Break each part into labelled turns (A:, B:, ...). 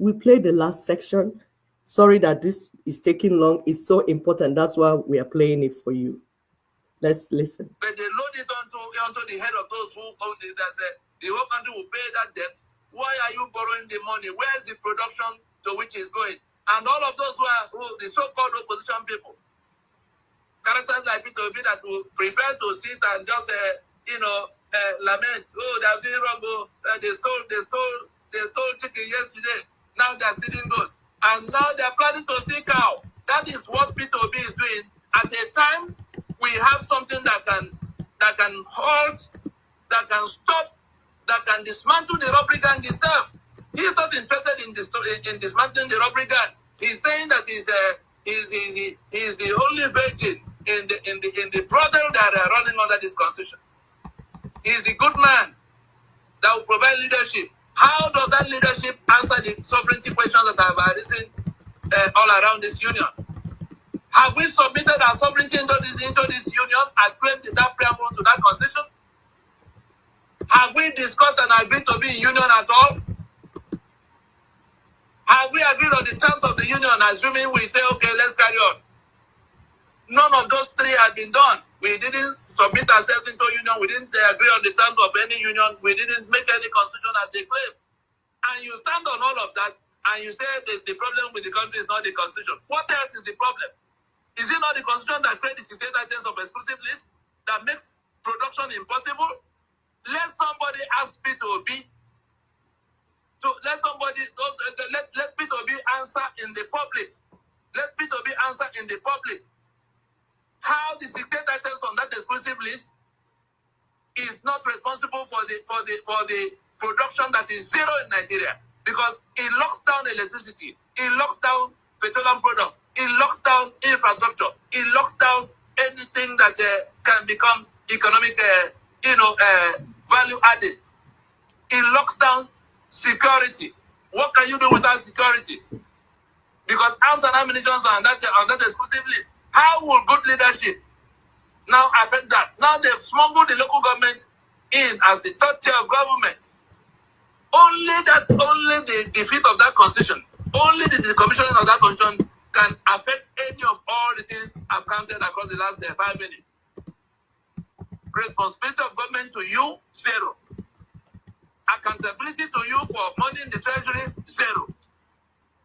A: we play the last section. Sorry that this is taking long. It's so important. That's why we are playing it for you. Let's listen.
B: But they load it onto the head of those who own it, that the whole country will pay that debt. Why are you borrowing the money? Where's the production to which it's going? And all of those who the so-called opposition people, characters like Peter Obi that will prefer to sit and just, lament. Oh, they're doing wrong. They stole chicken yesterday. Now they're stealing goats. And now they're planning to steal cow. That is what Peter Obi is doing at a time we have something that can halt, that can stop, that can dismantle the robbery gang itself. He's not interested in dismantling the robbery gang. He's saying that he's the only virgin in the brothel that are running under this constitution. He's a good man that will provide leadership. How does that leadership answer the sovereignty questions that have arisen all around this union? Have we submitted our sovereignty into this union as claimed in that preamble to that constitution? Have we discussed and agreed to be in union at all? Have we agreed on the terms of the union, assuming we say, okay, let's carry on? None of those three have been done. We didn't submit ourselves into union. We didn't agree on the terms of any union. We didn't make any constitution as they claim. And you stand on all of that, and you say the problem with the country is not the constitution. What else is the problem? Is it not the constitution that creates the state items of exclusive list that makes production impossible? Let somebody ask Peter Obi. So let Peter Obi answer in the public. Let Peter Obi answer in the public. How the state items on that exclusive list is not responsible for the production that is zero in Nigeria, because it locks down electricity, it locks down petroleum products, it locks down infrastructure, it locks down anything that can become economic, value added. It locks down security. What can you do without security? Because arms and ammunition are on that exclusive list. How will good leadership now affect that? Now they've smuggled the local government in as the third tier of government. Only the defeat of that constitution, only the decommissioning of that constitution can affect any of all the things I've counted across the last 5 minutes. Responsibility of government to you, zero. Accountability to you for money in the treasury, zero.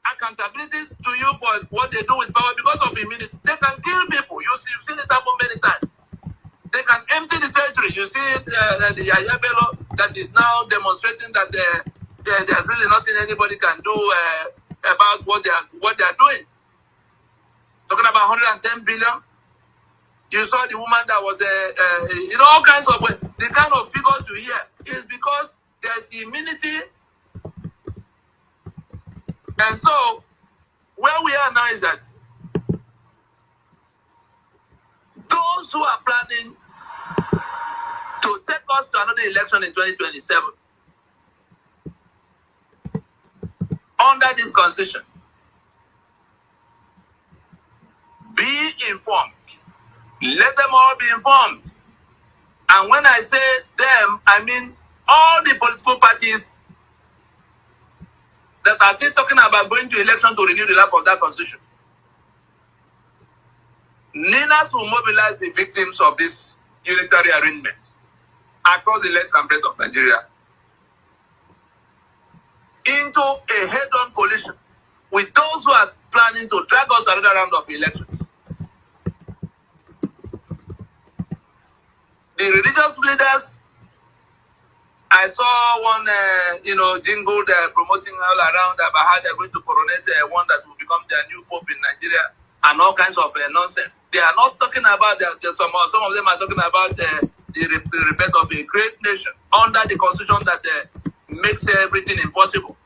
B: Accountability to you for what they do with power because of immunity. They can kill people. You've seen it happen many times. They can empty the treasury. You see the Yaya Bello that is now demonstrating that there's really nothing anybody can do about what they are doing. Talking about 110 billion. You saw the woman that was all kinds of the kind of figures you hear is because there's immunity. And so, where we are now is that those who are planning to take us to another election in 2027 under this constitution, be informed. Let them all be informed. And when I say them, I mean all the political parties that are still talking about going to election to renew the life of that constitution. Ninas will mobilize the victims of this unitary arrangement across the length and breadth of Nigeria into a head-on coalition with those who are planning to drag us to another round of elections. The religious leaders, I saw one, jingle promoting all around about how they're going to coronate one that will become their new pope in Nigeria and all kinds of nonsense. They are not talking about some of them are talking about the rebirth of a great nation under the constitution that makes everything impossible.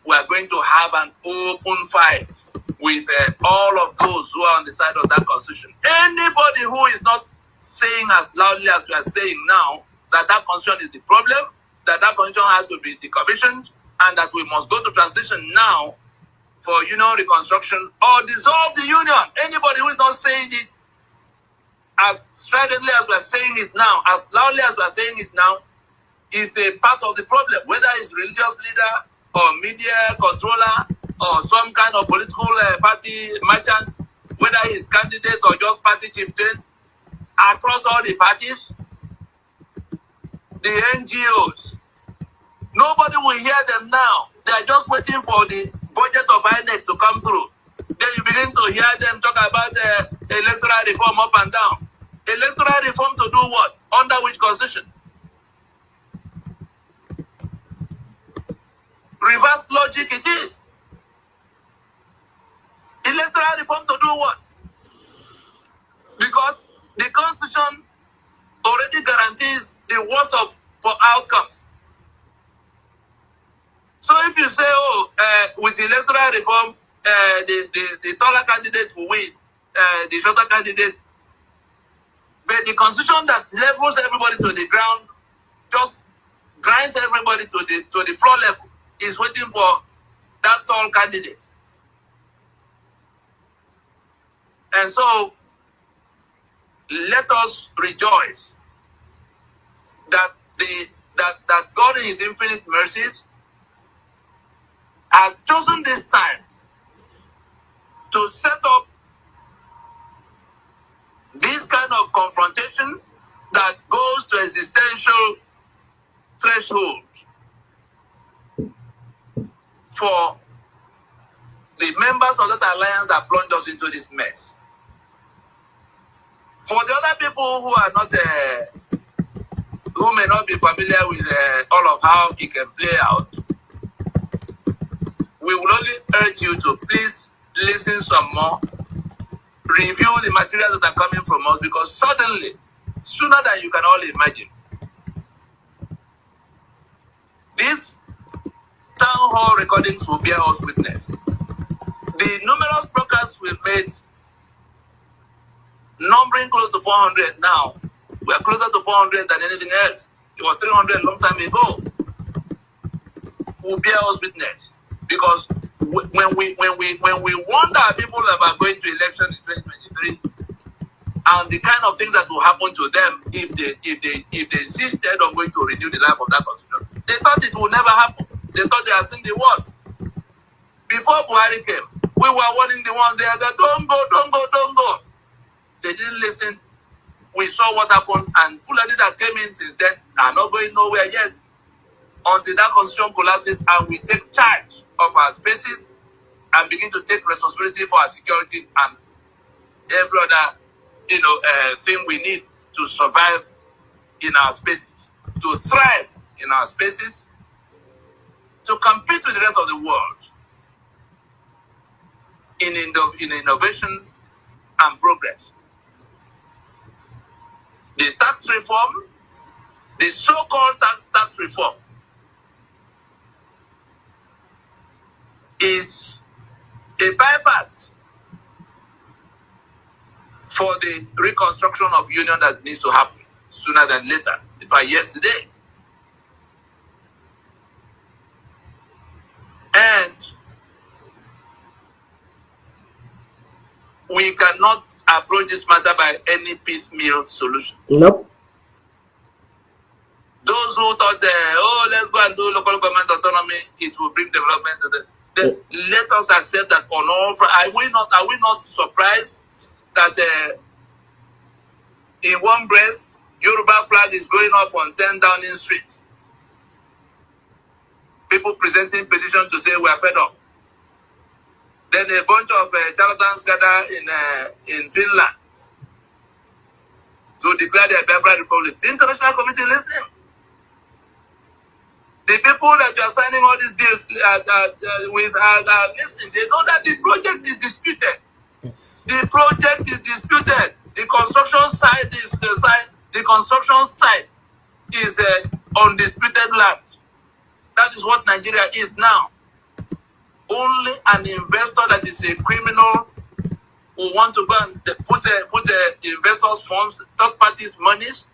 B: We are going to have an open fight with all of those who are on the side of that constitution. Anybody who is not saying as loudly as we are saying now that constitution is the problem, that constitution has to be decommissioned, and that we must go to transition now for union reconstruction or dissolve the union. Anybody who is not saying it as stridently as we are saying it now, as loudly as we are saying it now, is a part of the problem, whether it's religious leader or media controller or some kind of political party merchant, whether he's candidate or just party chieftain, across all the parties, the NGOs. Nobody will hear them now. They are just waiting for the budget of INEC to come through. Then you begin to hear them talk about electoral reform up and down. Electoral reform to do what? Under which constitution? Reverse logic it is. Electoral reform to do what? Because the constitution already guarantees the worst of for outcomes. So if you say, with electoral reform, the taller candidate will win, the shorter candidate, but the constitution that levels everybody to the ground just grinds everybody to the floor level is waiting for that tall candidate. And so let us rejoice that that God in his infinite mercies has chosen this time to set up this kind of confrontation that goes to existential threshold for the members of that alliance that plunged us into this mess. For the other people who are not, who may not be familiar with all of how it can play out, we will only urge you to please listen some more, review the materials that are coming from us, because suddenly, sooner than you can all imagine, these town hall recordings will bear us witness. The numerous broadcasts we've made, numbering close to 400 now, we are closer to 400 than anything else. It was 300 a long time ago. Will bear us witness, because when we wonder people about going to election in 2023 and the kind of things that will happen to them if they insisted on going to renew the life of that constitution, they thought it would never happen. They thought they had seen the worst. Before Buhari came, we were warning the ones there that don't go. They didn't listen. We saw what happened, and Fulani that came in since then are not going nowhere yet until that constitution collapses and we take charge of our spaces and begin to take responsibility for our security and every other thing we need to survive in our spaces, to thrive in our spaces, to compete with the rest of the world in innovation and progress. The tax reform, the so-called tax reform, is a bypass for the reconstruction of union that needs to happen sooner than later. In fact, yesterday. And we cannot approach this matter by any piecemeal solution.
A: Nope.
B: Those who thought, let's go and do local government autonomy, it will bring development to the. Then let us accept that on all. Are we not surprised that in one breath, Yoruba flag is going up on 10 Downing Street? People presenting petitions to say we are fed up. Then a bunch of charlatans gather in Finland to declare their Biafra Republic. The international community listening. The people that you are signing all these deals with are listening. They know that the project is disputed. Yes. The project is disputed. The construction site is undisputed land. That is what Nigeria is now. Only an investor that is a criminal who want to go and put the investors' funds, third parties' monies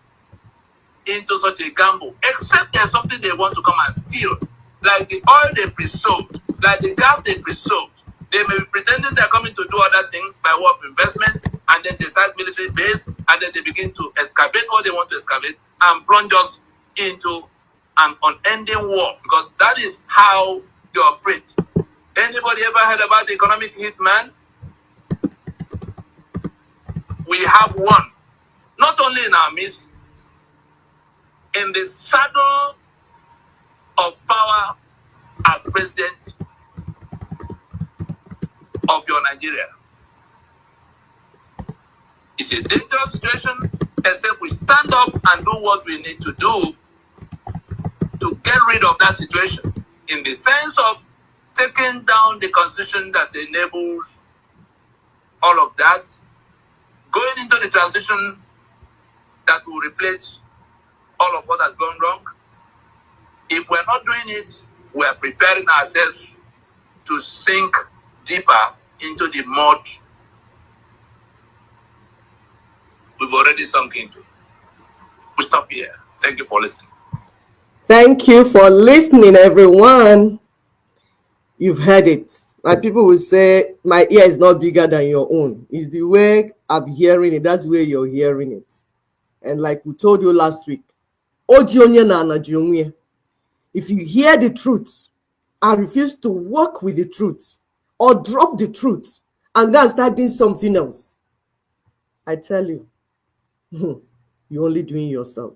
B: into such a gamble, except there's something they want to come and steal, like the oil they pre-sold, like the gas they pre-sold. They may be pretending they're coming to do other things by way of investment, and then they start military base, and then they begin to excavate what they want to excavate and plunge us into an unending war, because that is how they operate. Anybody ever heard about the economic hitman? We have one, not only in our midst, in the saddle of power as president of your Nigeria. It's a dangerous situation, except we stand up and do what we need to do to get rid of that situation, in the sense of taking down the constitution that enables all of that, going into the transition that will replace all of what has gone wrong. If we're not doing it, we're preparing ourselves to sink deeper into the mud we've already sunk into. We stop here. Thank you for listening.
A: Thank you for listening, everyone. You've heard it. My people will say, my ear is not bigger than your own. It's the way I'm hearing it. That's the way you're hearing it. And like we told you last week, if you hear the truth and refuse to work with the truth or drop the truth and then start doing something else, I tell you, you're only doing yourself.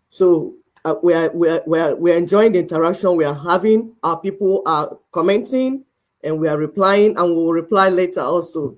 A: So we're enjoying the interaction we are having. Our people are commenting and we are replying, and we will reply later also.